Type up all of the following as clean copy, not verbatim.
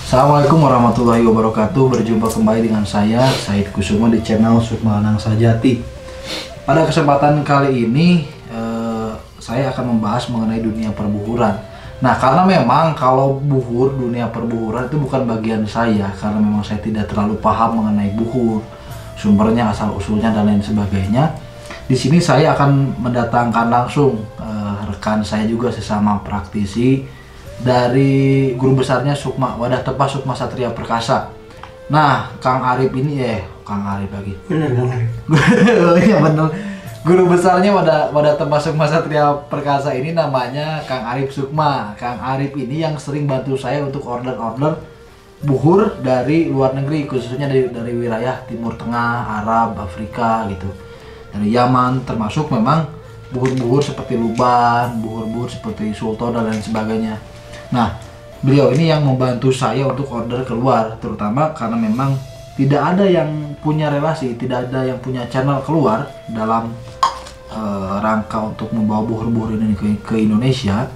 Assalamualaikum warahmatullahi wabarakatuh. Berjumpa kembali dengan saya, Said Kusuma di channel Sukma Anang Sajati. Pada kesempatan kali ini saya akan membahas mengenai dunia perbuhuran. Nah, karena memang kalau buhur, dunia perbuhuran itu bukan bagian saya, karena memang saya tidak terlalu paham mengenai buhur, sumbernya, asal usulnya dan lain sebagainya. Di sini saya akan mendatangkan langsung rekan saya juga sesama praktisi dari guru besarnya Sukma, Wadah Tepa Sukma Satria Perkasa. Nah, Kang Arif ini Kang Arif lagi. Bener Kang Arif. Iya bener. Guru besarnya Wadah Tepa Sukma Satria Perkasa ini namanya Kang Arif Sukma. Kang Arif ini yang sering bantu saya untuk order-order buhur dari luar negeri, khususnya dari wilayah Timur Tengah, Arab, Afrika gitu. Dari Yaman, termasuk memang buhur-buhur seperti Luban, buhur-buhur seperti Sultan dan lain sebagainya. Nah, beliau ini yang membantu saya untuk order keluar, terutama karena memang tidak ada yang punya relasi, tidak ada yang punya channel keluar dalam rangka untuk membawa buhur-buhur ini ke Indonesia.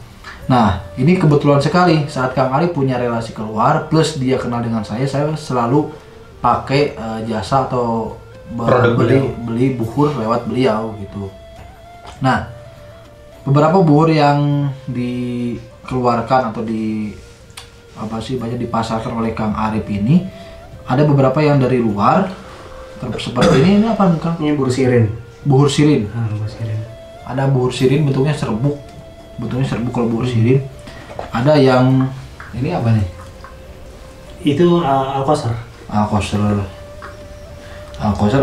Nah, ini kebetulan sekali saat Kang Arif punya relasi keluar, plus dia kenal dengan saya selalu pakai jasa atau beli buhur lewat beliau gitu. Nah, beberapa buhur yang dikeluarkan atau banyak dipasarkan oleh Kang Arif ini, ada beberapa yang dari luar seperti ini apa nih Kang? Ini buhur sirin. Buhur sirin. Buhur sirin. Ada buhur sirin bentuknya serbuk kalau buhur sirin. Ada yang ini apa nih? Itu Alkosar. Alkosar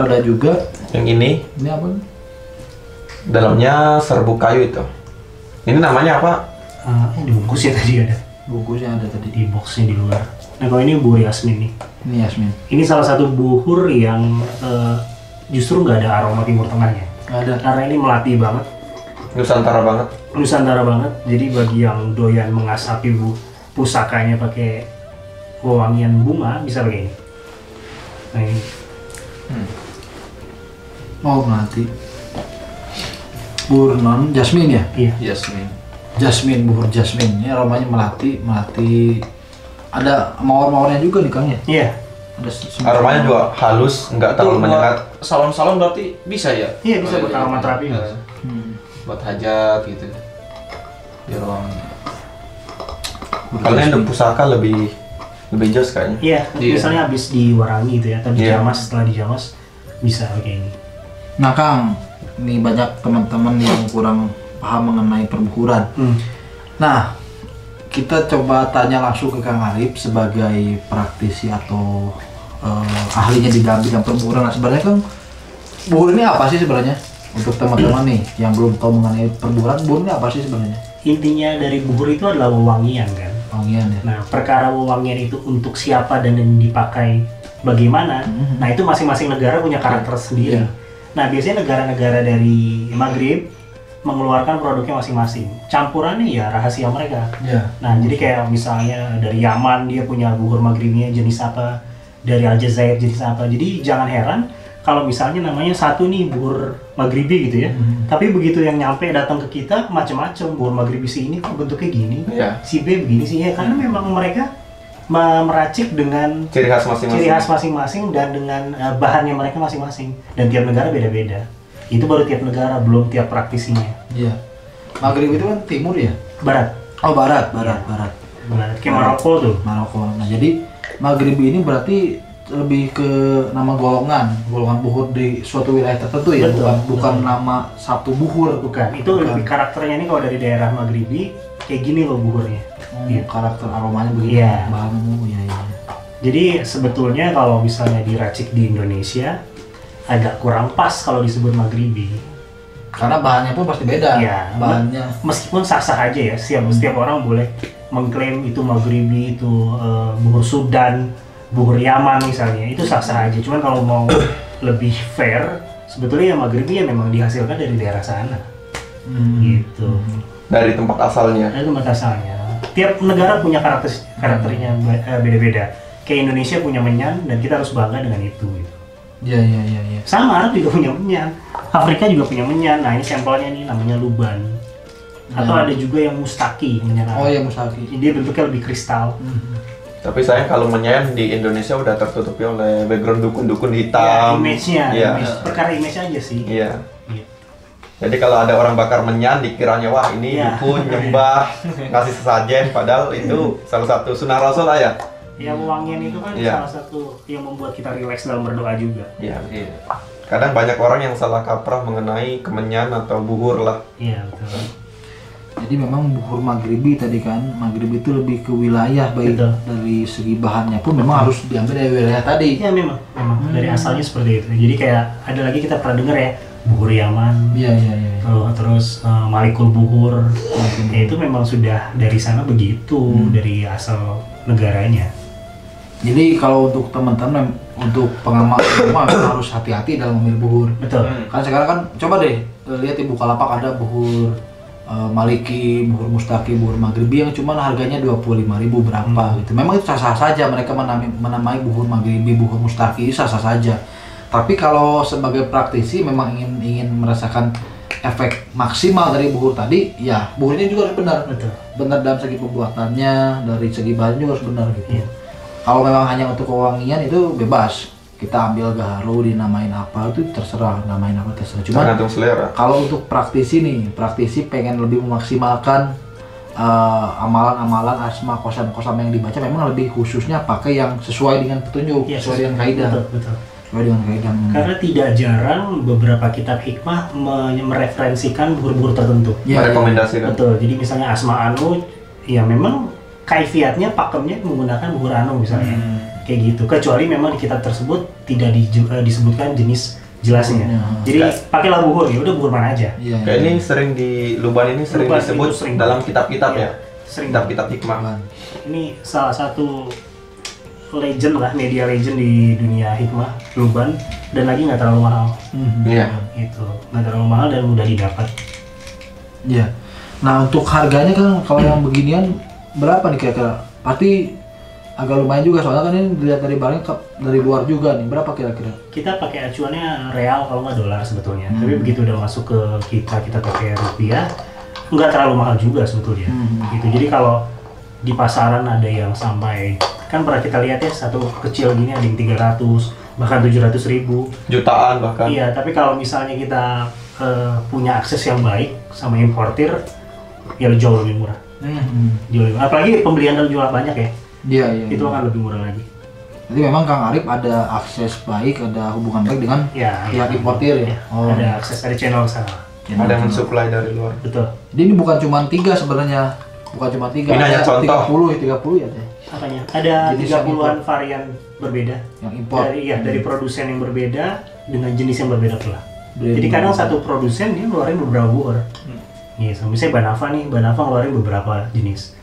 ada juga. Yang ini apa nih? dalamnya serbuk kayu itu. Ini namanya apa? Ini bungkusnya tadi ada. Bungkusnya ada tadi. Di boxnya di luar. Nah, kalau ini buhur Yasmin nih. Ini Yasmin. Ini salah satu buhur yang justru nggak ada aroma Timur Tengahnya. Nggak ada. Karena ini melati banget. Nusantara banget. Jadi bagi yang doyan mengasapi pusakanya pakai wewangian bunga bisa pakai ini. Nah ini. Oh, melati. Buhur non jasmin ya? Iya. Buhur jasmin. Ini aromanya melati. Ada mawar-mawarnya juga nih Kang ya? Iya. Ada Aromanya juga halus, nggak terlalu menyengat. Salon-salon berarti bisa ya? Iya bisa buat aromaterapi. Buat hajat gitu. Di ruang. Kalau yang pusaka lebih jos kayaknya. Iya, Iya. misalnya habis diwarangi gitu ya, atau Iya. dijamas, setelah dijamas bisa kayak ini. Nah Kang, ini banyak teman-teman yang kurang paham mengenai perbuhuran. Nah, kita coba tanya langsung ke Kang Arif sebagai praktisi atau ahlinya di dalam bidang perbuhuran. Nah, sebenarnya Kang, buhur ini apa sih sebenarnya? Untuk teman-teman nih yang belum tahu mengenai perbuhuran, buhur ini apa sih sebenarnya? Intinya dari buhur itu adalah wewangian kan. Wangian ya. Nah, perkara wewangian itu untuk siapa dan yang dipakai bagaimana, nah itu masing-masing negara punya karakter sendiri. Iya. Nah, biasanya negara-negara dari Maghrib mengeluarkan produknya masing-masing. Campurannya ya rahasia mereka. Iya. Nah, jadi kayak misalnya dari Yaman dia punya buhur Maghribnya jenis apa, dari Aljazair jenis apa. Jadi jangan heran kalau misalnya namanya satu nih buhur Maghribi gitu ya. Tapi begitu yang nyampe datang ke kita macam-macam, buhur Maghribi si ini kok bentuknya gini, Iya. si B begini sih ya, karena memang mereka meracik dengan Ciri khas masing-masing. dan dengan bahannya mereka masing-masing, dan tiap negara beda-beda. Itu baru tiap negara, belum tiap praktisinya. Iya. Maghrib itu kan timur ya? Barat. Oh, barat. Kayak Maroko tuh. Maroko. Nah, jadi Maghrib ini berarti lebih ke nama golongan buhur di suatu wilayah tertentu ya, bukan nama satu buhur. Bukan, itu lebih karakternya nih kalau dari daerah Maghribi kayak gini loh buhurnya. Gitu. Karakter aromanya begitu. Iya. Bambu ya. Jadi sebetulnya kalau misalnya diracik di Indonesia agak kurang pas kalau disebut Maghribi. Karena bahannya pun pasti beda. Iya. Bahannya. Meskipun sah-sah aja ya, setiap orang boleh mengklaim itu Maghribi, itu buhur Sudan, buhur Yaman misalnya, itu sah-sah aja. Cuman kalau mau lebih fair, sebetulnya ya Maghribi ya memang dihasilkan dari daerah sana. Gitu. Dari tempat asalnya. Itu tempat asalnya. Tiap negara punya karakternya beda-beda. Kayak Indonesia punya menyan dan kita harus bangga dengan itu. Gitu. Iya. Sama Arab juga punya menyan, Afrika juga punya menyan. Nah ini sampelnya nih namanya luban. Atau ada juga yang mustaki menyan Arab. Oh ya, mustaki. Dia bentuknya lebih kristal. Tapi sayang kalau menyan di Indonesia udah tertutupi oleh background dukun-dukun Ya, hitam. image-nya, Iya. perkara image aja sih. Iya. Iya. Jadi kalau ada orang bakar menyan dikiranya wah ini Iya. dukun nyembah ngasih sesajen, padahal itu salah satu sunnah Rasul lah ya. Ya, wangian itu kan Iya. salah satu yang membuat kita rileks dalam berdoa juga. Iya. Kadang banyak orang yang salah kaprah mengenai kemenyan atau buhur lah. Iya, betul. Jadi memang buhur maghribi tadi kan, maghribi itu lebih ke wilayah, baik Betul. dari segi bahannya pun memang harus diambil dari wilayah tadi. Iya, memang dari asalnya seperti itu. Jadi kayak ada lagi kita pernah dengar ya, buhur Yaman. Iya. Terus Malikul Buhur. Ya, itu memang sudah dari sana begitu, dari asal negaranya. Jadi kalau untuk teman-teman, untuk pengamat semua memang harus hati-hati dalam memilih buhur. Betul. Kan sekarang kan coba deh lihat di Bukalapak ada buhur Maliki, buhur Mustaqi, buhur Maghribi yang cuman harganya 25.000 berapa gitu. Memang itu sah-sah saja mereka menamai buhur Maghribi, buhur Mustaqi sah-sah saja. Tapi kalau sebagai praktisi memang ingin merasakan efek maksimal dari buhur tadi, ya buhurnya juga harus benar. Betul. Benar dalam segi pembuatannya, dari segi bahannya juga harus benar gitu. Iya. Kalau memang hanya untuk kewangian itu bebas. Kita ambil gaharu dinamain apa itu terserah, namain apa terserah. Cuma Tergantung selera. kalau untuk praktisi nih, praktisi pengen lebih memaksimalkan amalan-amalan asma kosam-kosam yang dibaca, memang lebih khususnya pakai yang sesuai dengan petunjuk, Iya, sesuai dengan kaidah. Betul. Sesuai dengan kaidah. Karena tidak jarang beberapa kitab hikmah mereferensikan buhur-buhur tertentu. Iya, Merekomendasikan. Betul. Jadi misalnya Asma Anu, ya memang kaifiatnya pakemnya menggunakan buhur Anu misalnya. Kayak gitu. Kecuali memang di kitab tersebut tidak disebutkan jenis jelasnya. Jadi pakailah buhur, ya udah buhur mana aja. Iya. Kayak ini sering di Luban ini sering Luban disebut itu sering. dalam kitab-kitab Iya, ya. sering. Kitab-kitab hikmah. Ini salah satu legend lah, media legend di dunia hikmah, Luban, dan lagi nggak terlalu mahal. Iya. Itu nggak terlalu mahal dan mudah didapat. Iya. Nah untuk harganya kan kalau yang beginian berapa nih kira-kira? Pasti agak lumayan juga soalnya kan ini dilihat dari barangnya dari luar juga nih. Berapa kira-kira? Kita pakai acuannya real kalau nggak dolar sebetulnya. Tapi begitu udah masuk ke kita pakai rupiah, nggak terlalu mahal juga sebetulnya. Gitu. Jadi kalau di pasaran ada yang sampai, kan pernah kita lihat ya, satu kecil gini ada yang 300 bahkan 700.000 Jutaan bahkan. Iya, tapi kalau misalnya kita punya akses yang baik sama importir, ya jauh lebih murah. Jauh lebih murah. Apalagi pembelian dan jual banyak ya, Iya. itu akan lebih murah lagi. Jadi memang Kang Arif ada akses baik, ada hubungan baik dengan Ya, pihak importir ya. Oh. Ada akses dari channel sana. Ada yang mensuplai dari luar. Betul. Jadi ini bukan cuma 3 sebenarnya. Bukan cuma 3. Ini hanya contoh. 30 ya teh. Apanya? Ada Jenis yang 30-an varian berbeda. Yang impor. Dari produsen yang berbeda dengan jenis yang berbeda pula. Brand. Jadi kadang satu produsen dia ngeluarin beberapa buah. Iya, so, misalnya Banafa ngeluarin beberapa jenis.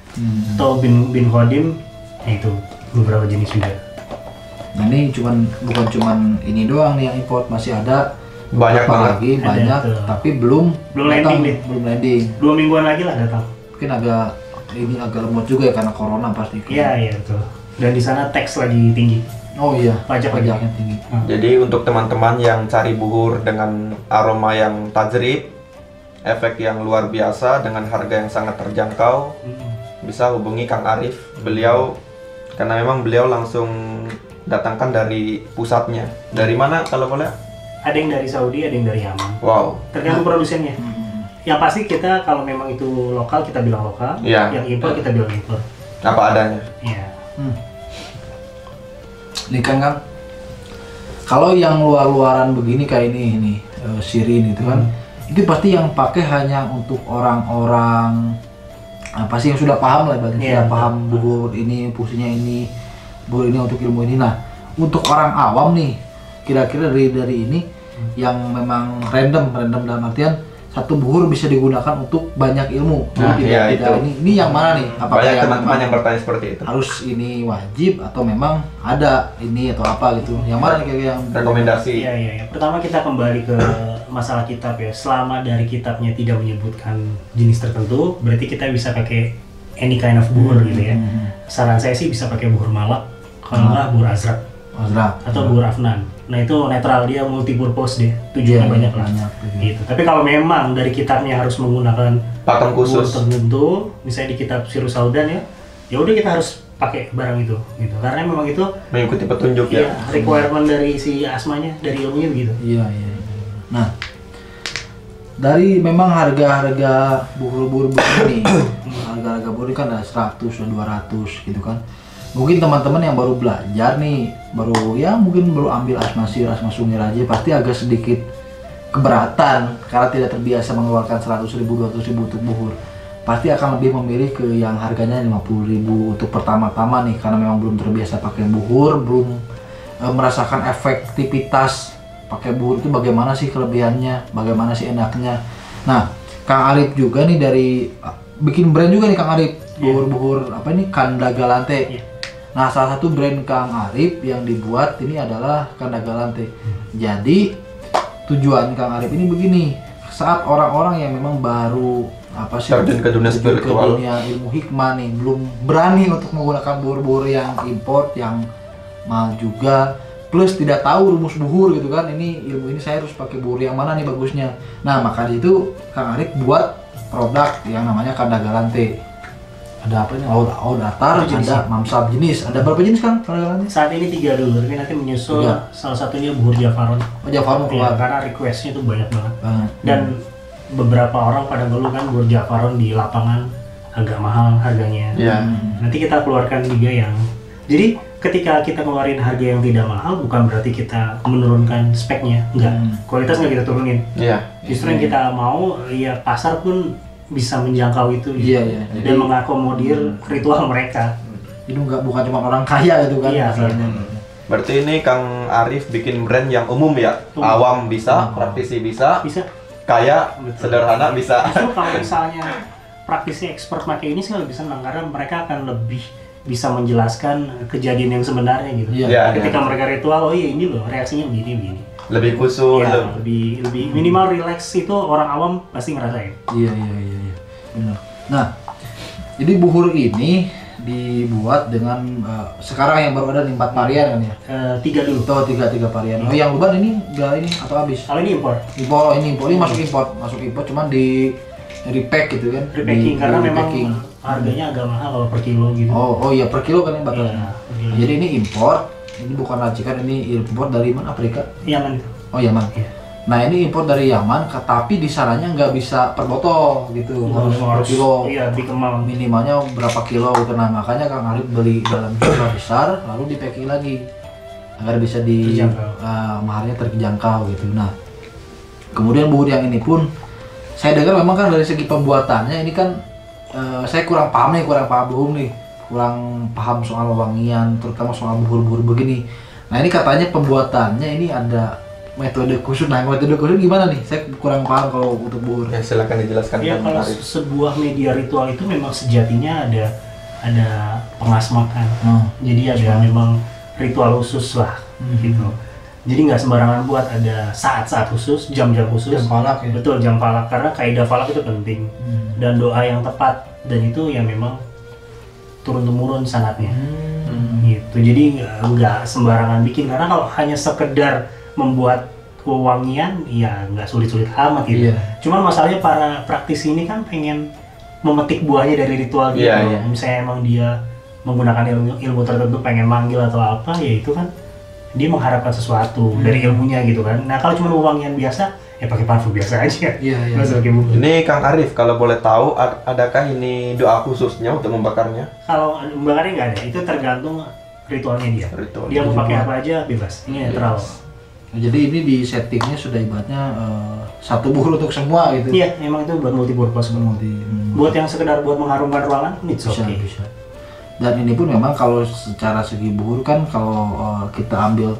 Atau bin Khodim, ya itu beberapa jenis juga. Nah ini bukan cuman ini doang nih yang import, masih ada Banyak apa banget. lagi Ada banyak tuh. tapi belum Landing deh. belum landing. 2 mingguan lagi lah datang. Mungkin agak lemot juga ya karena corona pasti. Iya betul. Dan di sana tax lagi tinggi. Oh iya, Pajaknya pajaknya tinggi. Jadi untuk teman-teman yang cari buhur dengan aroma yang tajrib, efek yang luar biasa dengan harga yang sangat terjangkau, bisa hubungi Kang Arif. Beliau karena memang beliau langsung datangkan dari pusatnya. Dari mana kalau boleh? Ada yang dari Saudi, ada yang dari Yaman. Wow. Tergantung produsennya. Yang pasti kita kalau memang itu lokal kita bilang lokal, Iya. yang impor kita bilang impor. Apa adanya. Iya. Ini kan kalau yang luar-luaran begini kayak ini Shirin itu kan, itu pasti yang pakai hanya untuk orang-orang apa sih yang sudah paham lah, berarti Iya, sudah paham buhur ini fungsinya ini, buhur ini untuk ilmu ini. Nah untuk orang awam nih, kira-kira dari ini yang memang random dalam artian satu buhur bisa digunakan untuk banyak ilmu. Nah, Jadi iya, tidak itu. ini yang mana nih? Apakah Banyak yang teman-teman memang yang bertanya seperti itu. harus ini wajib atau memang ada ini atau apa gitu? Yang mana nih kira-kira yang Rekomendasi. Iya. Pertama kita kembali ke masalah kitab ya. Selama dari kitabnya tidak menyebutkan jenis tertentu, berarti kita bisa pakai any kind of buhur gitu ya. Saran saya sih bisa pakai buhur malak, kalau nggak buhur azrak Azrak atau buhur afnan. Nah itu netral, dia multi purpose deh, tujuannya Iya, banyak lah. banyak, Gitu. Tapi kalau memang dari kitabnya harus menggunakan Pakem buhur khusus. tertentu, misalnya di kitab Sirus Saudan ya, ya udah kita harus pakai barang itu gitu. Karena memang itu Mengikuti petunjuk ya ya. requirement dari si asmanya, dari ilmunya begitu. Iya. Nah, dari memang harga-harga buhur-buhur ini, harga-harga buhur ini kan ada 100 dan 200 gitu kan. Mungkin teman-teman yang baru belajar nih, mungkin baru ambil asmasir, asmasungir aja, pasti agak sedikit keberatan karena tidak terbiasa mengeluarkan 100.000, 200.000 untuk buhur. Pasti akan lebih memilih ke yang harganya 50.000 untuk pertama-tama nih, karena memang belum terbiasa pakai buhur, belum merasakan efektivitas pakai buhur itu bagaimana sih kelebihannya, bagaimana sih enaknya. Nah, Kang Arif juga nih dari bikin brand juga nih Kang Arif, buhur-buhur apa ini, Kanda Galante. Nah, salah satu brand Kang Arif yang dibuat ini adalah Kanda Galante. Jadi tujuan Kang Arif ini begini, saat orang-orang yang memang baru terjun ke dunia spiritual, dunia ilmu hikmah nih, belum berani untuk menggunakan buhur-buhur yang import yang mahal juga, plus tidak tahu rumus buhur gitu kan, ini ilmu ini saya harus pakai buhur yang mana nih bagusnya. Nah, maka itu Kang Arif buat produk yang namanya Kanda Galante. Ada apa nih? Oud Atar, ada Mamsab jenis. Ada berapa jenis kan Kanda Galante? Saat ini 3 dulu, tapi nanti menyusul salah satunya buhur Jafaron. Oh, Jafaron keluar. Karena requestnya itu banyak banget. Dan beberapa orang pada ngeluh kan buhur Jafaron di lapangan agak mahal harganya. Nanti kita keluarkan juga yang, jadi ketika kita ngeluarin harga yang tidak mahal, bukan berarti kita menurunkan speknya, enggak. Kualitas nggak kita turunin. Justru yang kita mau, ya pasar pun bisa menjangkau itu, dan mengakomodir ritual mereka. Itu bukan cuma orang kaya gitu kan. Berarti ini Kang Arif bikin brand yang umum ya, awam bisa, praktisi bisa, kaya, sederhana bisa. Justru kalau misalnya praktisi expert pakai ini sih lebih senang, karena mereka akan lebih bisa menjelaskan kejadian yang sebenarnya gitu. Ketika mereka ritual, oh iya ini loh reaksinya begini. Lebih khusus, lebih minimal relax, itu orang awam pasti ngerasain. Iya, benar. Nah, jadi buhur ini dibuat dengan sekarang yang baru ada 4 varian kan ya? 3 dulu. Tuh, 3 varian. Oh, yang luban ini enggak ini atau habis? Kalau ini impor. Ini masuk import, cuman di repack gitu kan? Repacking, karena memang harganya agak mahal kalau per kilo gitu. Oh iya, per kilo kan ini batasnya. Jadi ini import, ini bukan racikan, ini import dari mana? Afrika? Yaman. Oh, Yaman. Nah, ini import dari Yaman, tapi di sananya nggak bisa per botol gitu, harus per kilo. Iya, dikemal. Minimalnya berapa kilo gitu. Nah, makanya Kang Arif beli dalam jumlah besar, lalu di packing lagi agar bisa mahalnya terjangkau gitu. Nah, kemudian buhur yang ini pun saya dengar memang kan dari segi pembuatannya ini kan saya kurang paham buhur nih, kurang paham soal wangian, terutama soal buhur-buhur begini. Nah, ini katanya pembuatannya ini ada metode khusus. Nah, metode khusus gimana nih? Saya kurang paham kalau untuk buhur. Ya, silakan dijelaskan. Ya, kalau sebuah media ritual itu memang sejatinya ada pengasmakan. Jadi ada memang ritual khusus lah gitu. Jadi nggak sembarangan buat, ada saat-saat khusus, jam-jam khusus. Jam falak ya? Betul, jam falak, karena kaidah falak itu penting. Dan doa yang tepat, dan itu yang memang turun-temurun sanatnya. Gitu. Jadi nggak sembarangan bikin, karena kalau hanya sekedar membuat wewangian, ya nggak sulit-sulit amat gitu. Cuman masalahnya para praktisi ini kan pengen memetik buahnya dari ritual gitu. Misalnya emang dia menggunakan ilmu tertentu, pengen manggil atau apa, ya itu kan dia mengharapkan sesuatu dari ilmunya gitu kan. Nah, kalau cuma wewangian biasa, ya pakai parfum biasa aja. Ini Kang Arif, kalau boleh tahu, adakah ini doa khususnya untuk membakarnya? Kalau membakarnya nggak ada, itu tergantung ritualnya dia. Dia mau pakai apa aja bebas. Ini netral. Jadi ini di settingnya sudah ibaratnya satu buhur untuk semua gitu. Iya, emang itu buat multi purpose. Buat yang sekedar buat mengharumkan ruangan, bisa. Dan ini pun memang kalau secara segi buhur kan, kalau kita ambil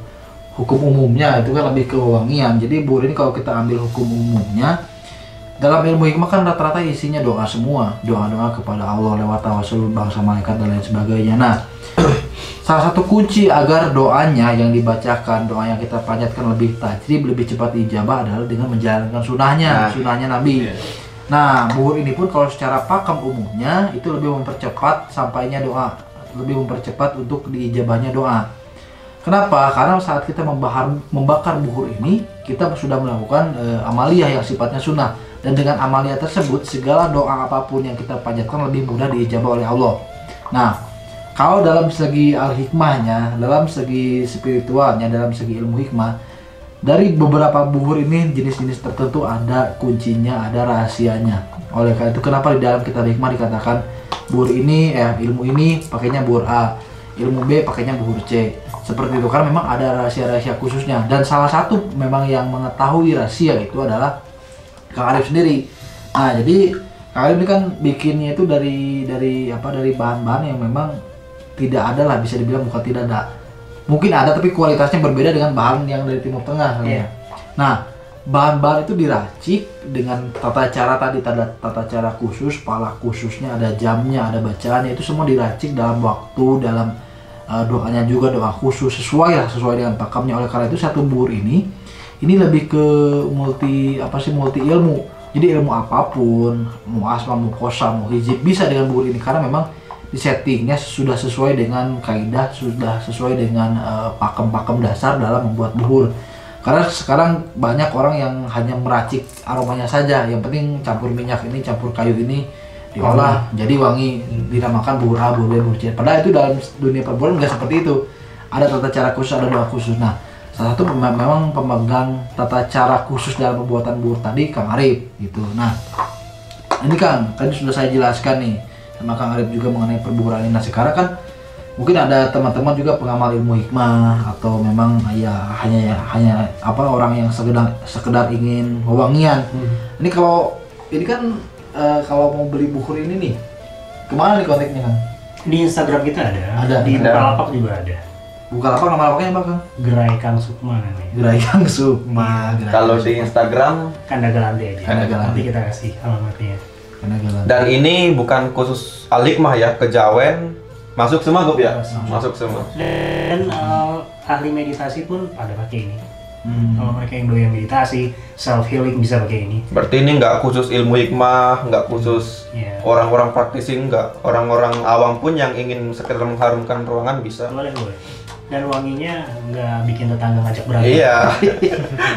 hukum umumnya itu kan lebih ke wangian. Jadi buhur ini kalau kita ambil hukum umumnya, dalam ilmu hikmah kan rata-rata isinya doa semua, doa-doa kepada Allah lewat tawasul bangsa malaikat dan lain sebagainya. Nah, salah satu kunci agar doanya yang dibacakan, doa yang kita panjatkan lebih tajrib, lebih cepat diijabah adalah dengan menjalankan sunahnya Nabi. Nah, buhur ini pun kalau secara pakem umumnya itu lebih mempercepat sampainya doa, lebih mempercepat untuk diijabahnya doa. Kenapa? Karena saat kita membakar buhur ini, kita sudah melakukan amaliyah yang sifatnya sunnah, dan dengan amaliyah tersebut segala doa apapun yang kita panjatkan lebih mudah diijabah oleh Allah. Nah, kalau dalam segi al-hikmahnya, dalam segi spiritualnya, dalam segi ilmu hikmah, dari beberapa buhur ini jenis-jenis tertentu ada kuncinya, ada rahasianya. Oleh karena itu kenapa di dalam kitab hikmah dikatakan buhur ini, ilmu ini pakainya buhur A, ilmu B pakainya buhur C. Seperti itu, karena memang ada rahasia-rahasia khususnya. Dan salah satu memang yang mengetahui rahasia itu adalah Kang Arif sendiri. Nah, jadi Kang Arif ini kan bikinnya itu dari bahan-bahan yang memang tidak ada lah, bisa dibilang bukan tidak ada. Mungkin ada tapi kualitasnya berbeda dengan bahan yang dari Timur Tengah. Iya. Nah, bahan-bahan itu diracik dengan tata cara tadi, tata cara khusus, pala khususnya, ada jamnya, ada bacaannya, itu semua diracik dalam waktu, dalam doanya juga doa khusus, sesuai dengan pakamnya. Oleh karena itu satu buhur ini lebih ke multi ilmu. Jadi ilmu apapun, mau asma, mau kosa, mau hijib, bisa dengan buhur ini karena memang di settingnya sudah sesuai dengan kaidah, sudah sesuai dengan pakem-pakem dasar dalam membuat buhur. Karena sekarang banyak orang yang hanya meracik aromanya saja, yang penting campur minyak ini, campur kayu ini, diolah jadi wangi, dinamakan buhur A, buhur B, buhur C. Padahal itu dalam dunia perburuan nggak seperti itu. Ada tata cara khusus, ada doa khusus. Nah, salah satu memang pemegang tata cara khusus dalam pembuatan buhur tadi Kang Arif gitu. Nah, ini Kang, tadi sudah saya jelaskan nih sama Kang Arif juga mengenai perburuan ini. Nah, sekarang kan mungkin ada teman-teman juga pengamal ilmu hikmah atau memang ya hanya orang yang sekedar ingin wewangian. Ini kalau kalau mau beli buhur ini nih, kemana nih kontaknya Kang? Di Instagram kita ada. Di Ada. Bukalapak juga ada. Bukalapak, nama lapaknya apa Kang? Gerai Kang Sukma namanya. Gerai Kang Sukma. Kalau di Instagram, Kandagalante aja. Kandagalante. Nanti kita kasih alamatnya. dan ini bukan khusus al-hikmah ya, kejawen masuk semua Gop ya? Masuk semua. Dan ahli meditasi pun pada pakai ini. Kalau mereka yang doyan meditasi, self healing bisa pakai ini. Berarti ini nggak khusus ilmu hikmah, nggak khusus Iya. orang-orang praktisi, nggak. Orang-orang awam pun yang ingin sekedar mengharumkan ruangan bisa. Boleh. Dan wanginya nggak bikin tetangga ngajak berantem. Iya.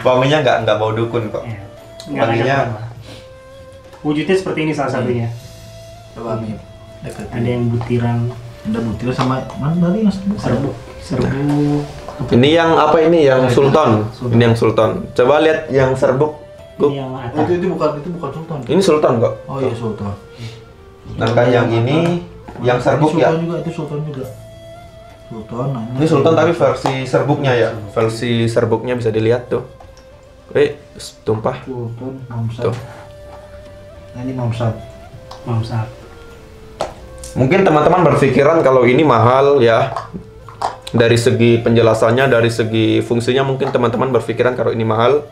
Wanginya nggak bau dukun kok. Iya. Nggak ngajak Wanginya berantem. Wujudnya seperti ini salah satunya. Coba Amir, deketin. Ada yang butiran Ada butir sama mana tadi yang serbuk. ini yang apa ini? Yang sultan. Ini yang sultan. Coba lihat yang serbuk. Gop. Ini yang Oh, atas. itu bukan sultan. Ini sultan kok. Oh iya sultan. Sedangkan yang ini yang serbuk Ini ya. sultan juga, itu sultan juga. Sultan. Nah, Ini sultan tapi versi serbuknya ya. Versi serbuknya bisa dilihat tuh. Tumpah. Sultan Mamsat. Tuh. Nah, ini Mamsat. Mamsat. Mungkin teman-teman berpikiran kalau ini mahal ya. Dari segi penjelasannya, dari segi fungsinya mungkin teman-teman berpikiran kalau ini mahal.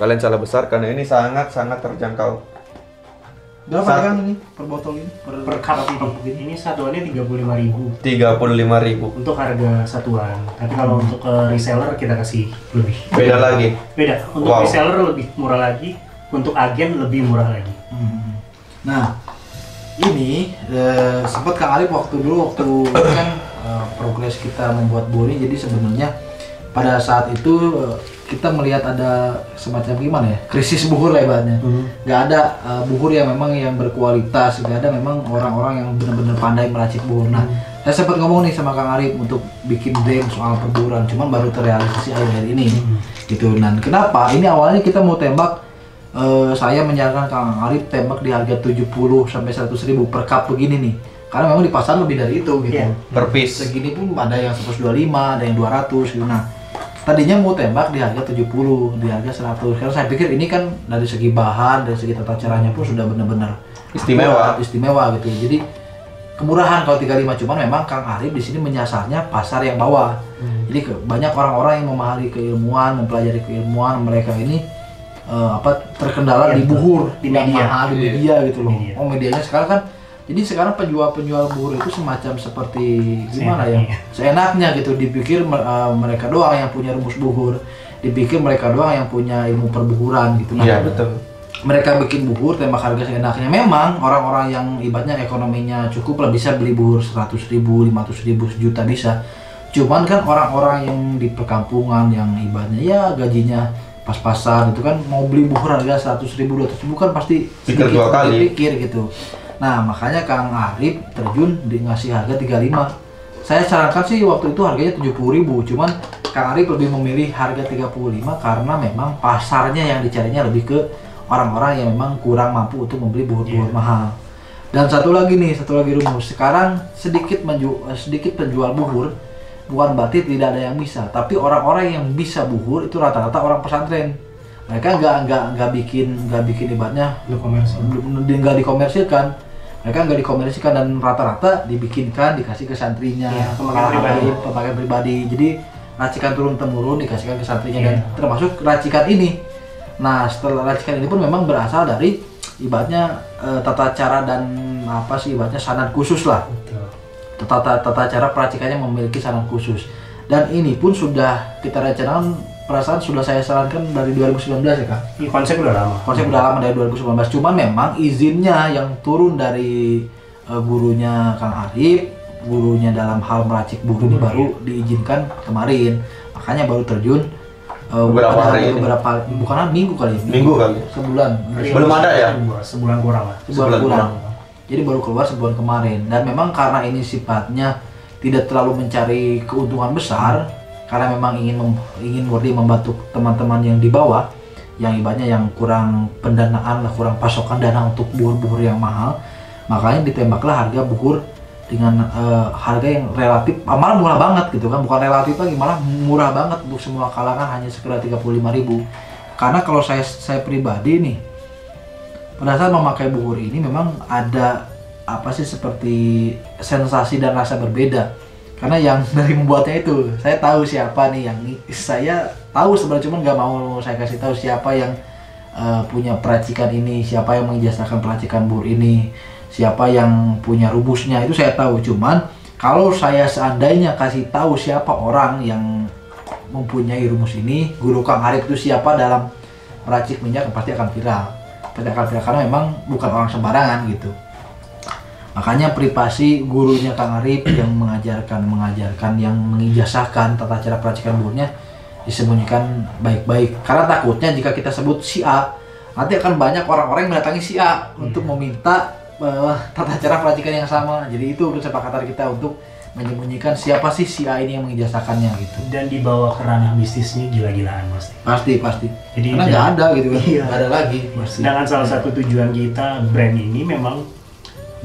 Kalian salah besar karena ini sangat-sangat terjangkau. Berapa Satu. Kang ini per botol ini? Per cup ini satuannya 35.000 35.000. untuk harga satuan. Tapi kalau untuk reseller kita kasih lebih. Beda lagi. Beda. Untuk Wow. reseller lebih murah lagi, untuk agen lebih murah lagi. Nah, ini sempat Kang Arif waktu kan progres kita membuat buhur ini, jadi sebenarnya pada saat itu kita melihat ada semacam gimana ya, krisis buhur lah ibaratnya. Nggak ada buhur yang memang yang berkualitas, nggak ada memang orang-orang yang benar-benar pandai meracik buhur. Nah, saya sempat ngomong nih sama Kang Arif untuk bikin brand soal perburuan, cuman baru terrealisasi akhir-akhir ini gitu. Dan kenapa? Ini awalnya kita mau tembak, saya menyarankan Kang Arif tembak di harga 70 sampai 100.000 per cup begini nih. Karena memang di pasar lebih dari itu gitu. Iya. Per piece. Segini pun ada yang 125, ada yang 200 gitu. Nah, tadinya mau tembak di harga 70, di harga 100. Karena saya pikir ini kan dari segi bahan, dari segi tata caranya pun sudah benar-benar istimewa gitu. Jadi kemurahan kalau 35, cuman memang Kang Arif di sini menyasarnya pasar yang bawah. Jadi banyak orang-orang yang memahami keilmuan, mempelajari keilmuan, mereka ini terkendala di buhur, di yang media. mahal di media gitu loh. Media. Oh, medianya sekarang kan, jadi sekarang penjual buhur itu semacam seperti gimana ya? Seenaknya gitu, dipikir mereka doang yang punya rumus buhur, dipikir mereka doang yang punya ilmu perbuhuran gitu. Nah, Iya, betul. mereka bikin buhur tembak harga seenaknya. Memang orang-orang yang ibaratnya ekonominya cukup lah bisa beli buhur 100.000, 500.000, sejuta bisa. Cuman kan orang-orang yang di perkampungan yang ibaratnya ya gajinya pas-pasan itu kan mau beli buhur harga 100.000, 200.000 kan pasti Pikir dua kali. pikir gitu. Nah makanya Kang Arif terjun di ngasih harga 35. Saya sarankan sih waktu itu harganya 70.000, cuman Kang Arif lebih memilih harga 35 karena memang pasarnya yang dicarinya lebih ke orang-orang yang memang kurang mampu untuk membeli buhur-buhur mahal. Dan satu lagi rumus, sekarang sedikit penjual buhur bukan berarti tidak ada yang bisa, tapi orang-orang yang bisa buhur itu rata-rata orang pesantren. Mereka nggak bikin ibaratnya nggak dikomersilkan. Mereka nggak dikomersilkan dan rata-rata dibikinkan, dikasih ke santrinya, pemakaian pribadi. Jadi racikan turun temurun dikasihkan ke santrinya, dan termasuk racikan ini. Nah setelah racikan ini pun memang berasal dari ibaratnya tata cara dan ibaratnya sanad khusus lah. Tata cara peracikannya memiliki sanad khusus, dan ini pun sudah kita rencanakan, perasaan sudah saya sarankan dari 2019 ya Kak. Konsep udah lama dari 2019, cuman memang izinnya yang turun dari gurunya Kang Arif, gurunya dalam hal meracik buhur ini baru diizinkan kemarin, makanya baru terjun beberapa hari ini. Bukan minggu kali. Sebulan. Belum ada ya? Sebulan kurang lah. Sebulan kurang. Jadi baru keluar sebulan kemarin, dan memang karena ini sifatnya tidak terlalu mencari keuntungan besar, karena memang ingin murni membantu teman-teman yang di bawah, yang ibaratnya yang kurang pendanaan lah, kurang pasokan dana untuk buhur-buhur yang mahal, makanya ditembaklah harga buhur dengan harga yang relatif malah murah banget gitu kan, bukan relatif lagi, malah murah banget untuk semua kalangan, hanya sekitar 35.000. Karena kalau saya pribadi nih, pada saat memakai buhur ini memang ada seperti sensasi dan rasa berbeda. Karena yang dari membuatnya itu, saya tahu siapa nih yang saya tahu sebenarnya, cuman nggak mau saya kasih tahu siapa yang punya peracikan ini, siapa yang mengijazakan peracikan buhur ini, siapa yang punya rumusnya, itu saya tahu. Cuman kalau saya seandainya kasih tahu siapa orang yang mempunyai rumus ini, guru Kang Arif itu siapa dalam meracik minyak, pasti akan viral. Karena memang bukan orang sembarangan gitu. Makanya privasi gurunya Kang Arif yang mengajarkan yang mengijazahkan tata cara peracikan buhurnya disembunyikan baik-baik. Karena takutnya jika kita sebut si A, nanti akan banyak orang-orang yang mendatangi si A untuk meminta tata cara peracikan yang sama. Jadi itu kesepakatan kita untuk menyembunyikan siapa sih si A ini yang mengijazahkannya gitu. Dan dibawa ke ranah bisnisnya gila-gilaan pasti. Jadi karena nggak ada gitu kan, nggak ada lagi. Sedangkan salah satu tujuan kita brand ini memang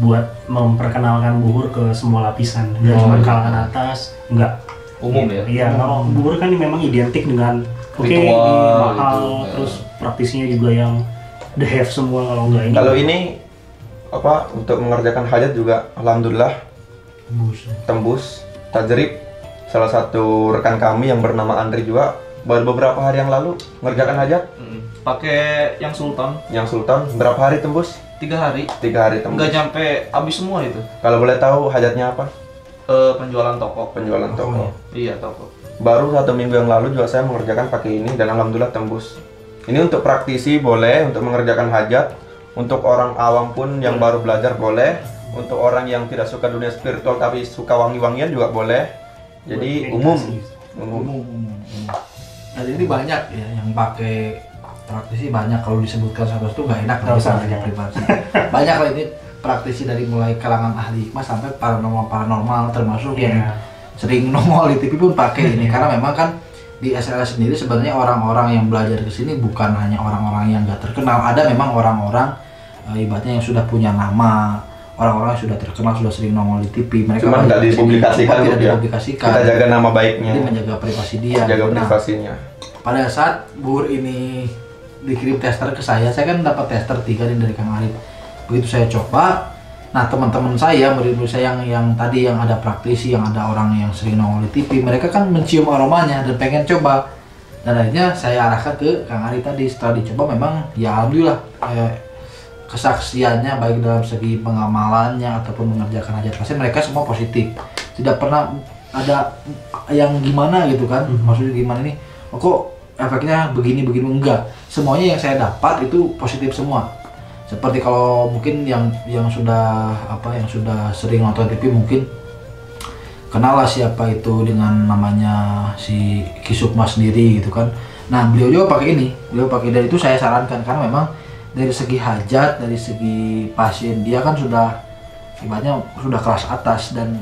buat memperkenalkan buhur ke semua lapisan, nggak cuma kalangan atas, nggak umum ya. Iya, kalau buhur kan memang identik dengan ini mahal, gitu, terus praktisinya juga yang the have semua, kalau nggak ini. Kalau ini untuk mengerjakan hajat juga alhamdulillah tembus. Tajrib, salah satu rekan kami yang bernama Andri juga baru beberapa hari yang lalu mengerjakan hajat. Pakai yang Sultan. Berapa hari tembus? 3 hari. 3 hari tembus. Nggak nyampe habis semua itu. Kalau boleh tahu hajatnya apa? Penjualan toko. Iya, toko. Baru 1 minggu yang lalu juga saya mengerjakan pakai ini dan alhamdulillah tembus. Ini untuk praktisi boleh, untuk mengerjakan hajat, untuk orang awam pun yang baru belajar boleh, untuk orang yang tidak suka dunia spiritual tapi suka wangi-wangian juga boleh. Jadi umum. Nah ini banyak ya yang pakai praktisi, banyak. Kalau disebutkan satu itu nggak enak kalau misalnya privasi. Banyak lah ini praktisi dari mulai kalangan ahli hikmah sampai paranormal termasuk yang sering nongol di TV pun pakai ini. Karena memang kan di SLS sendiri sebenarnya orang-orang yang belajar ke sini bukan hanya orang-orang yang nggak terkenal. Ada memang orang-orang ibaratnya yang sudah punya nama, orang-orang yang sudah terkenal, sudah sering nongol di TV. Mereka cuma nggak dipublikasikan, dipublikasikan. Kita jaga nama baiknya. Jadi menjaga privasi dia. Jaga privasinya. Pada saat buhur ini dikirim tester ke saya kan dapat tester 3 nih dari Kang Arif. Begitu saya coba, nah teman-teman saya, murid-murid saya yang tadi yang ada praktisi, yang ada orang yang sering nongol di TV, mereka kan mencium aromanya dan pengen coba. Dan akhirnya saya arahkan ke Kang Arif tadi. Setelah dicoba memang ya alhamdulillah kesaksiannya baik dalam segi pengamalannya ataupun mengerjakan hajat pasien, mereka semua positif. Tidak pernah ada yang gimana gitu kan, maksudnya gimana nih, kok efeknya begini enggak. Semuanya yang saya dapat itu positif semua. Seperti kalau mungkin yang sudah sering nonton TV mungkin kenal lah siapa itu dengan namanya si Ki Sukma sendiri gitu kan. Nah beliau juga pakai ini, dan itu saya sarankan karena memang dari segi hajat, dari segi pasien dia kan sudah ibaratnya sudah kelas atas dan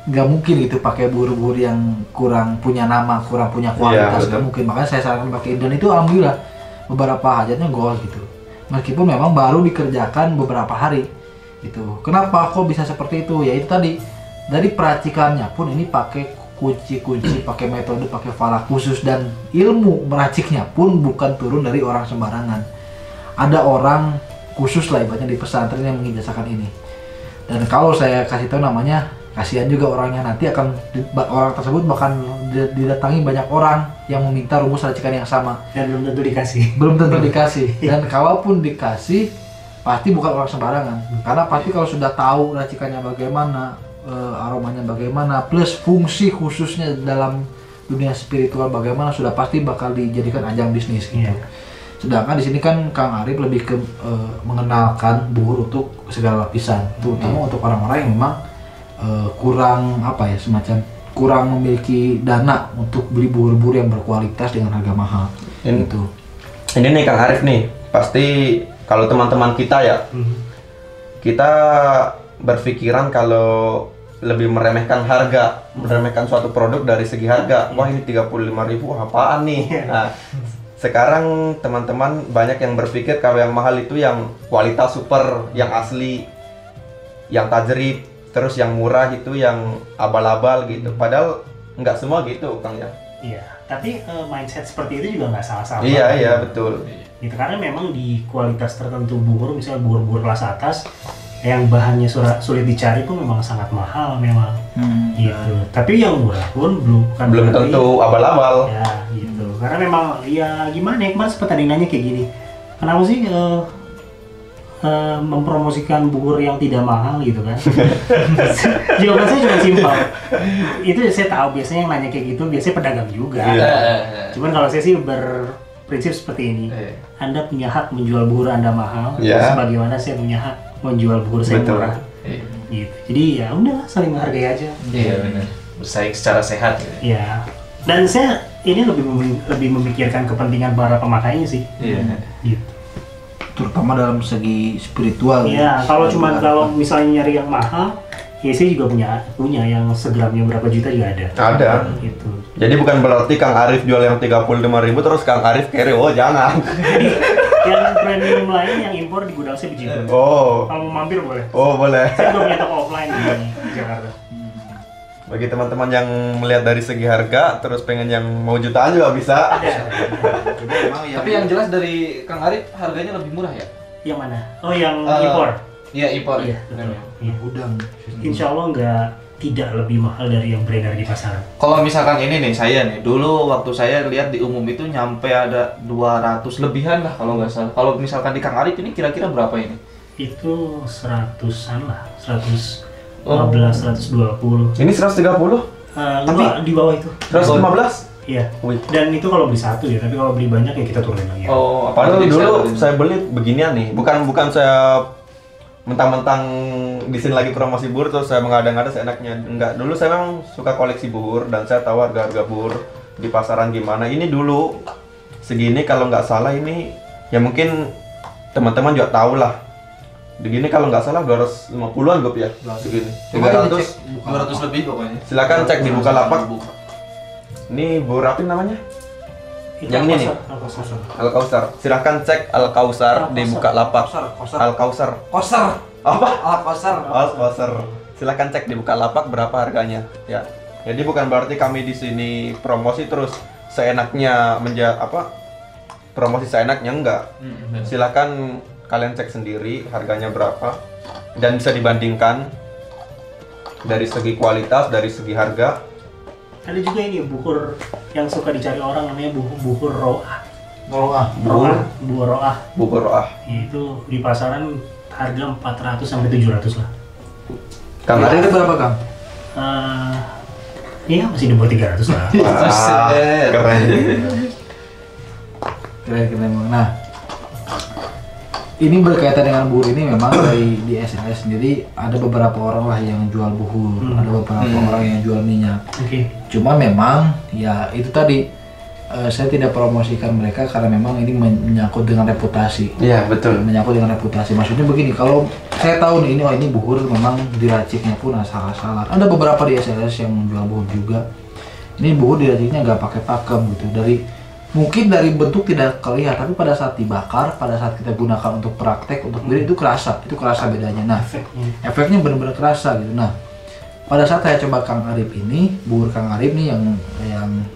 nggak mungkin gitu pakai buhur-buhur yang kurang punya nama, kurang punya kualitas, nggak mungkin. Makanya saya sarankan pakai ini, dan itu alhamdulillah beberapa hajatnya gol gitu. Meskipun memang baru dikerjakan beberapa hari gitu. Kenapa kok bisa seperti itu? Ya itu tadi, dari peracikannya pun ini pakai kunci-kunci, pakai metode, pakai fala khusus, dan ilmu meraciknya pun bukan turun dari orang sembarangan. Ada orang khusus lah ibaratnya di pesantren yang mengijazakan ini. Dan kalau saya kasih tahu namanya, kasihan juga orangnya, nanti akan orang tersebut bahkan didatangi banyak orang yang meminta rumus racikan yang sama dan belum tentu dikasih. Belum tentu dikasih. Dan kalaupun dikasih pasti bukan orang sembarangan. Karena pasti kalau sudah tahu racikannya bagaimana, aromanya bagaimana, plus fungsi khususnya dalam dunia spiritual bagaimana, sudah pasti bakal dijadikan ajang bisnis gitu. Sedangkan di sini kan Kang Arif lebih ke mengenalkan buhur untuk segala lapisan, terutama untuk orang-orang yang memang kurang apa ya, semacam kurang memiliki dana untuk beli buhur-buhur yang berkualitas dengan harga mahal. Ini nih Kang Arif nih, pasti kalau teman-teman kita ya, kita berpikiran kalau lebih meremehkan harga, meremehkan suatu produk dari segi harga. Wah ini 35.000 apaan nih? Nah, sekarang teman-teman banyak yang berpikir kalau yang mahal itu yang kualitas super, yang asli, yang tajrib, terus yang murah itu yang abal-abal gitu. Padahal nggak semua gitu Kang ya. Iya, tapi mindset seperti itu juga nggak salah-salah. Iya betul. Gitu, karena memang di kualitas tertentu buhur, misalnya buhur-buhur kelas atas yang bahannya sulit dicari pun memang sangat mahal memang. Gitu. Tapi yang murah pun belum tentu abal-abal. Ya gitu. Karena memang ya gimana ya, kemarin sempat ada yang nanya kayak gini. Kenapa sih mempromosikan buhur yang tidak mahal gitu kan? Jawaban saya cuma simpel. Itu saya tahu biasanya yang nanya kayak gitu biasanya pedagang juga. Cuman kalau saya sih berprinsip seperti ini. Anda punya hak menjual buhur Anda mahal, sebagaimana saya punya hak menjual buhur saya murah. Gitu. Jadi ya udah saling menghargai aja. Iya benar. Bersaing secara sehat. Iya. Dan saya ini lebih memikirkan kepentingan para pemakainya sih. Gitu. Terutama dalam segi spiritual. Iya, kalau misalnya nyari yang mahal, ya saya juga punya yang segramnya berapa juta juga ada. Ada. Gitu. Jadi bukan berarti Kang Arif jual yang 35.000 terus Kang Arif kere, oh jangan. Yang premium lain yang impor di gudang saya biji. Oh. Kalau mau mampir boleh. Oh boleh. Saya juga punya toko offline di Jakarta. Bagi teman-teman yang melihat dari segi harga, terus pengen yang mau jutaan juga bisa. Tapi yang jelas dari Kang Arif harganya lebih murah ya? Yang mana? Oh yang impor? Iya impor. Iya. Iya, gudang. Insya Allah tidak lebih mahal dari yang beredar di pasaran. Kalau misalkan ini nih, saya nih, dulu waktu saya lihat di umum itu nyampe ada 200 lebihan lah kalau nggak salah. Kalau misalkan di Kang Arif ini kira-kira berapa ini? Itu 100-an lah, 115, 120. Ini 130? Tapi di bawah itu. 115? Iya. Wih. Dan itu kalau beli satu ya, tapi kalau beli banyak ya kita turunin lagi. Oh, padahal dulu saya beli beginian nih. Bukan saya mentang-mentang di sini lagi promosi buhur terus saya mengada-ngada seenaknya. Enggak, dulu saya memang suka koleksi buhur dan saya tahu harga-harga buhur di pasaran gimana. Ini dulu segini kalau nggak salah ini ya mungkin teman-teman juga tahu lah. Begini kalau nggak salah 250-an Gop ya. Segini. 200 lebih pokoknya. Silakan cek di Bukalapak. Ini buhur apa namanya? Yang ini nih. Al-Kausar. Silahkan cek Al-Kausar di Bukalapak. Al-Kausar. Koser. Apa? Al-Kausar. Al-Kausar. Silahkan cek di Bukalapak berapa harganya. Ya. Jadi bukan berarti kami di sini promosi terus seenaknya promosi seenaknya enggak. Silahkan kalian cek sendiri harganya berapa dan bisa dibandingkan dari segi kualitas, dari segi harga. Ada juga ini buhur yang suka dicari orang namanya buhur roah. Buhur roah. Itu di pasaran harga 400 sampai 700 lah. Kang Arif itu berapa Kang? Iya masih di bawah 300 lah. Keren. Keren. Nah, ini berkaitan dengan buhur ini memang di SNS sendiri ada beberapa orang lah yang jual buhur, ada beberapa orang yang jual minyak. Oke. Cuma memang ya itu tadi saya tidak promosikan mereka karena memang ini menyangkut dengan reputasi. Iya, betul. Menyangkut dengan reputasi. Maksudnya begini, kalau saya tahu nih ini buhur memang diraciknya pun asal-asalan. Ada beberapa di SLS yang menjual buhur juga. Ini buhur diraciknya nggak pakai pakem gitu. Mungkin dari bentuk tidak kelihatan, tapi pada saat dibakar, pada saat kita gunakan untuk praktek, untuk wirid itu kerasa bedanya. Nah, efeknya benar-benar kerasa gitu. Nah, pada saat saya coba Kang Arif ini, buhur Kang Arif nih yang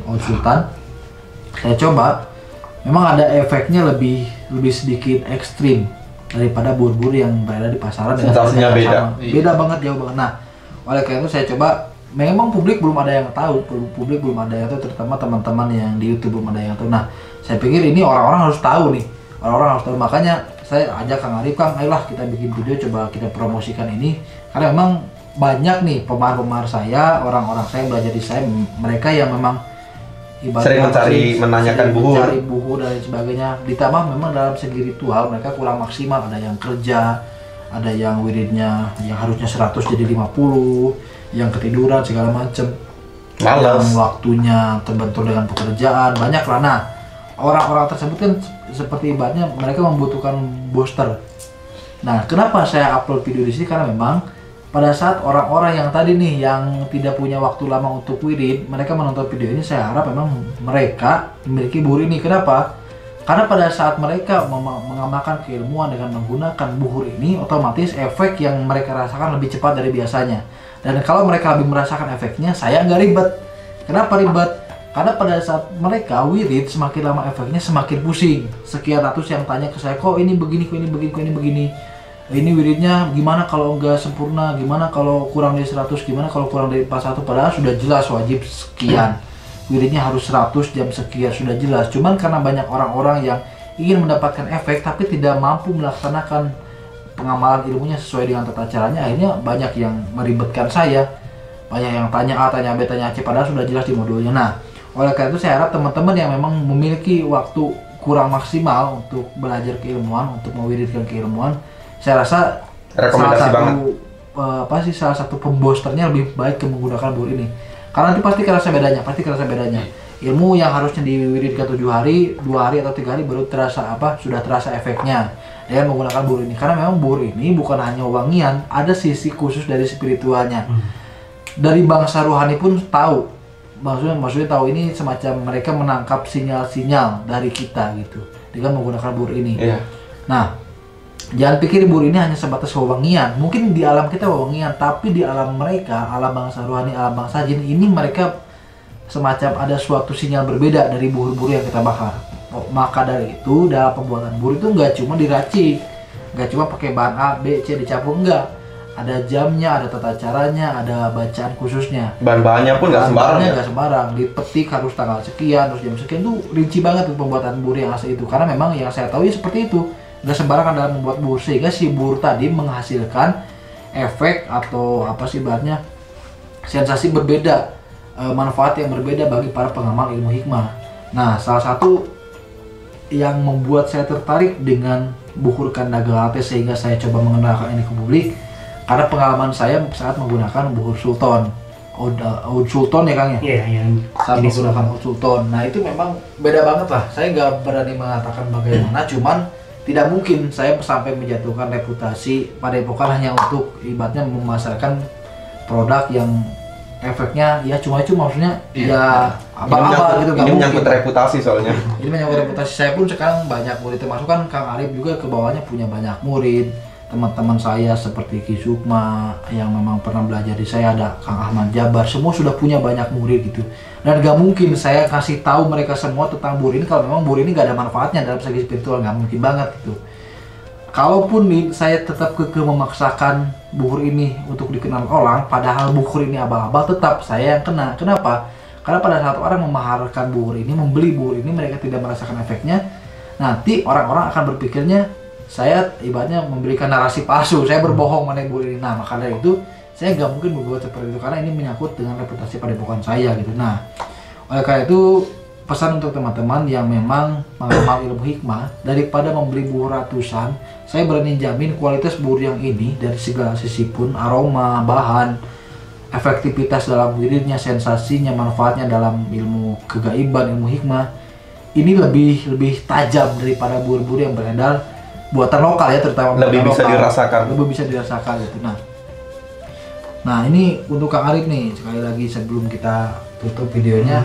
Oud Sultan, saya coba, memang ada efeknya lebih sedikit ekstrim daripada buhur-buhur yang berada di pasaran dengan sensasinya beda. Beda banget, jauh banget. Nah, oleh karena itu saya coba. Memang publik belum ada yang tahu, terutama teman-teman yang di YouTube belum ada yang tahu. Nah, saya pikir ini orang-orang harus tahu nih, makanya saya ajak Kang Arif, Kang, ayolah kita bikin video, coba kita promosikan ini, karena memang banyak nih pemahar saya, orang-orang saya yang belajar di saya, mereka yang memang sering menanyakan buhur dan sebagainya. Ditambah memang dalam segi ritual mereka kurang maksimal, ada yang kerja, ada yang wiridnya yang harusnya 100 jadi 50, yang ketiduran segala macem, yang waktunya terbentur dengan pekerjaan, banyak lah. Nah, orang-orang tersebut kan seperti ibaratnya mereka membutuhkan booster. Nah, kenapa saya upload video di sini? Karena memang pada saat orang-orang yang tadi nih yang tidak punya waktu lama untuk wirid, mereka menonton video ini, saya harap memang mereka memiliki buhur ini. Kenapa? Karena pada saat mereka mengamalkan keilmuan dengan menggunakan buhur ini, otomatis efek yang mereka rasakan lebih cepat dari biasanya. Dan kalau mereka lebih merasakan efeknya, saya nggak ribet. Kenapa ribet? Karena pada saat mereka wirid, semakin lama efeknya semakin pusing. Sekian ratus yang tanya ke saya, kok ini begini, kok ini begini, kok ini begini. Ini wiridnya gimana kalau nggak sempurna, gimana kalau kurang dari 100, gimana kalau kurang dari 41, padahal sudah jelas wajib sekian. Wiridnya harus 100 jam sekian, sudah jelas. Cuman karena banyak orang-orang yang ingin mendapatkan efek tapi tidak mampu melaksanakan pengamalan ilmunya sesuai dengan tata caranya, akhirnya banyak yang meribetkan saya. Banyak yang tanya A, tanya B, tanya C, padahal sudah jelas di modulnya. Nah, oleh karena itu saya harap teman-teman yang memang memiliki waktu kurang maksimal untuk belajar keilmuan, untuk mewiridkan keilmuan, saya rasa salah satu pembosternya lebih baik ke menggunakan buhur ini. Karena nanti pasti kerasa bedanya. Ilmu yang harusnya diwiridkan 7 hari, 2 hari atau 3 hari baru sudah terasa efeknya dengan menggunakan buhur ini. Karena memang buhur ini bukan hanya wangian, ada sisi khusus dari spiritualnya. Dari bangsa rohani pun tahu. Maksudnya tahu ini semacam mereka menangkap sinyal-sinyal dari kita gitu dengan menggunakan buhur ini. Iya. Nah, jangan pikir buhur ini hanya sebatas wewangian. Mungkin di alam kita wewangian, tapi di alam mereka, alam bangsa rohani, alam bangsa jin ini mereka semacam ada suatu sinyal berbeda dari buhur-buhur yang kita bakar. Maka dari itu dalam pembuatan buhur itu nggak cuma diracik, nggak cuma pakai bahan A, B, C dicampur, enggak. Ada jamnya, ada tata caranya, ada bacaan khususnya. Bahan-bahannya pun nggak sembarang. Nggak sembarang, dipetik harus tanggal sekian, terus jam sekian, tuh rinci banget tuh pembuatan buhur yang asli itu. Karena memang yang saya tahu ya seperti itu, nggak sembarangan dalam membuat buhur, sehingga si buhur tadi menghasilkan efek atau apa sih ibaratnya sensasi berbeda, manfaat yang berbeda bagi para pengamal ilmu hikmah. Nah, salah satu yang membuat saya tertarik dengan buhur Kandagalte sehingga saya coba mengenalkan ini ke publik, karena pengalaman saya saat menggunakan buhur Sultan, Oud Sultan ya Kang ya? Iya, yang saat menggunakan Oud Sultan. Nah itu memang beda banget lah. Saya nggak berani mengatakan bagaimana, cuman tidak mungkin saya sampai menjatuhkan reputasi Padepokan hanya untuk ibaratnya memasarkan produk yang efeknya ya cuma-cuma, maksudnya ya apa-apa gitu. Ini menyangkut reputasi soalnya. Ini menyangkut reputasi. Saya pun sekarang banyak murid, termasuk kan Kang Arif juga ke bawahnya punya banyak murid. Teman-teman saya seperti Ki Sukma yang memang pernah belajar di saya, ada Kang Ahmad Jabar, semua sudah punya banyak murid gitu. Dan gak mungkin saya kasih tahu mereka semua tentang buhur ini kalau memang buhur ini gak ada manfaatnya dalam segi spiritual, gak mungkin banget gitu. Kalaupun nih saya tetap kekeh memaksakan buhur ini untuk dikenal orang, padahal buhur ini abal-abal, tetap saya yang kena. Kenapa? Karena pada saat orang memaharkan buhur ini, membeli buhur ini, mereka tidak merasakan efeknya. Nanti orang-orang akan berpikirnya saya ibaratnya memberikan narasi palsu, saya berbohong mengenai buhur ini. Nah, maka dari itu saya nggak mungkin berbuat seperti itu karena ini menyangkut dengan reputasi padepokan saya gitu. Nah, oleh karena itu pesan untuk teman-teman yang memang mengamal ilmu hikmah, daripada membeli buhur ratusan, saya berani jamin kualitas buhur yang ini dari segala sisi pun, aroma, bahan, efektivitas dalam wiridnya, sensasinya, manfaatnya dalam ilmu kegaiban, ilmu hikmah, ini lebih tajam daripada buur-buur yang beredar buatan lokal ya, terutama Lebih buatan bisa lokal. dirasakan. Lebih bisa dirasakan gitu. Nah ini untuk Kang Arif nih, sekali lagi sebelum kita tutup videonya,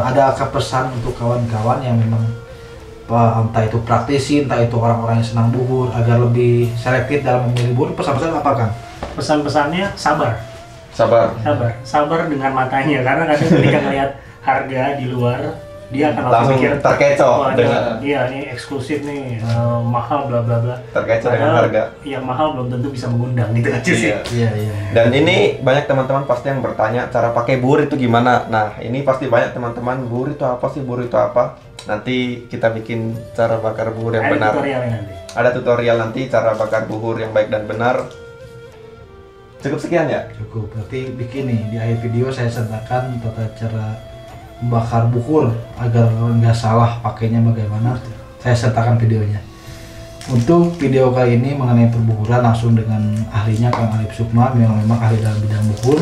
ada kepesan untuk kawan-kawan yang memang entah itu praktisi, entah itu orang-orang yang senang buhur, agar lebih selektif dalam memilih buhur. Pesan-pesan apa Kang? Pesan-pesannya sabar. Sabar dengan matanya, karena kadang ketika ngelihat harga di luar dia akan Langsung mikir terkecoh wah, dengan- dia ini eksklusif nih, mahal bla bla bla. Terkecoh dengan Padahal harga. yang mahal belum tentu bisa mengundang gitu aja sih. Iya. Iya. Dan ini banyak teman-teman pasti yang bertanya cara pakai buhur itu gimana. Nah ini pasti banyak teman-teman, buhur itu apa sih, buhur itu apa. Nanti kita bikin cara bakar buhur yang Ada benar. tutorialnya nanti. Ada tutorial nanti cara bakar buhur yang baik dan benar. Cukup sekian ya? Cukup, berarti bikin nih di akhir video saya sertakan tata cara membakar buhur agar nggak salah pakainya bagaimana. Saya sertakan videonya. Untuk video kali ini mengenai perbuhuran langsung dengan ahlinya Kang Arif Sukma yang memang ahli dalam bidang buhur.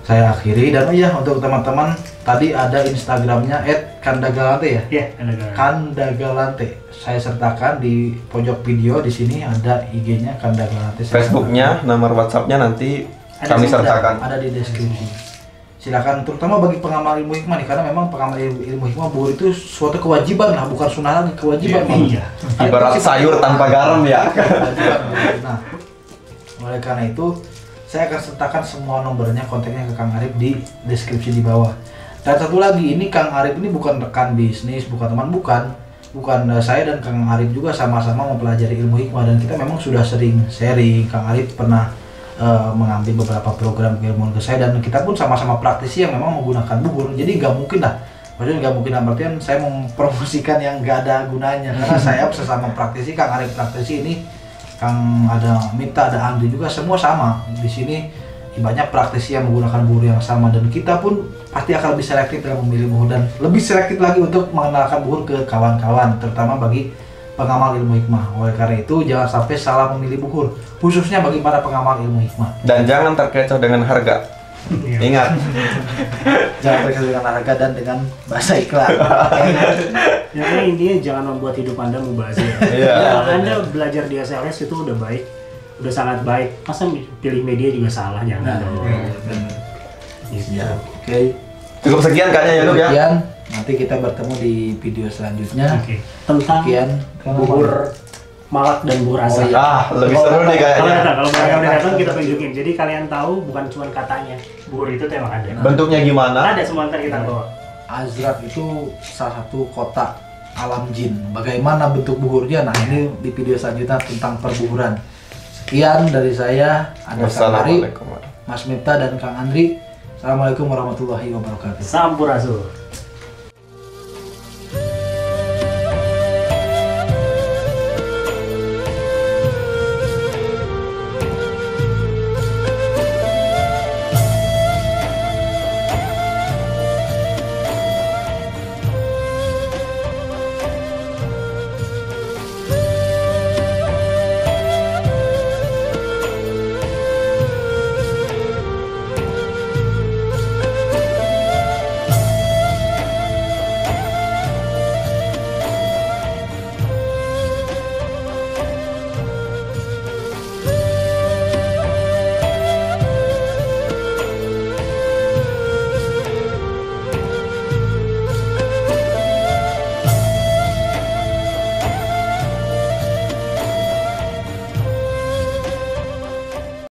Saya akhiri, dan untuk teman-teman tadi ada Instagramnya @kandagalante ya. Iya, ada Kandagalante. Saya sertakan di pojok video di sini ada IG-nya Kandagalante. Facebooknya, nomor WhatsAppnya nanti Ada kami semua, sertakan. Ada di deskripsi. Silakan, terutama bagi pengamal ilmu hikmah nih, karena memang pengamal ilmu hikmah buhur itu suatu kewajiban lah, bukan sunnah lagi, kewajiban. Iya. Ibarat sayur tanpa garam ya. Kewajiban. Nah, oleh karena itu saya akan sertakan semua nomornya, kontaknya ke Kang Arif di deskripsi di bawah. Dan satu lagi, ini Kang Arif ini bukan rekan bisnis, bukan teman, bukan. Saya dan Kang Arif juga sama-sama mempelajari ilmu hikmah, dan kita memang sudah sering sharing. Kang Arif pernah mengambil beberapa program keilmuan ke saya, dan kita pun sama-sama praktisi yang memang menggunakan buhur. Jadi nggak mungkin lah, maksudnya nggak mungkin dalam artian saya mempromosikan yang nggak ada gunanya, karena saya sesama praktisi, Kang Arif praktisi ini, Kang ada Mita, ada Andri juga, semua sama di sini. Banyak praktisi yang menggunakan buhur yang sama, dan kita pun pasti akan lebih selektif dalam memilih buhur, dan lebih selektif lagi untuk mengenalkan buhur ke kawan-kawan, terutama bagi pengamal ilmu hikmah. Oleh karena itu jangan sampai salah memilih buhur, khususnya bagi para pengamal ilmu hikmah. Dan jangan terkecoh dengan harga. Iya. Ingat, Jangan terkecoh dengan harga dan dengan bahasa iklan. Ya, intinya jangan membuat hidup Anda mubazir. Iya. Kalau Anda belajar di SLS itu udah baik, udah sangat baik. Masa pilih media juga salah, jangan dong. Gitu. Ya, oke. cukup sekian kayaknya ya Nuk ya. Sekian, nanti kita bertemu di video selanjutnya. Oke. Tentang Sekian. buhur malak dan buhur asam. Oh, iya. Ah, lebih seru nih kayaknya. Kalau mereka udah datang kita tunjukin. Jadi kalian tahu bukan cuma katanya. Buhur itu tuh emang ada. Bentuknya gimana? Ada semua, ntar kita bawa. Azrak itu salah satu kota alam jin. Bagaimana bentuk buhurnya? Nah, ini di video selanjutnya tentang perbuhuran. Sekian dari saya, ada Kang Arif, Wassalamualaikum. Mas Mifta, dan Kang Andri. Assalamualaikum warahmatullahi wabarakatuh. Sampurasun.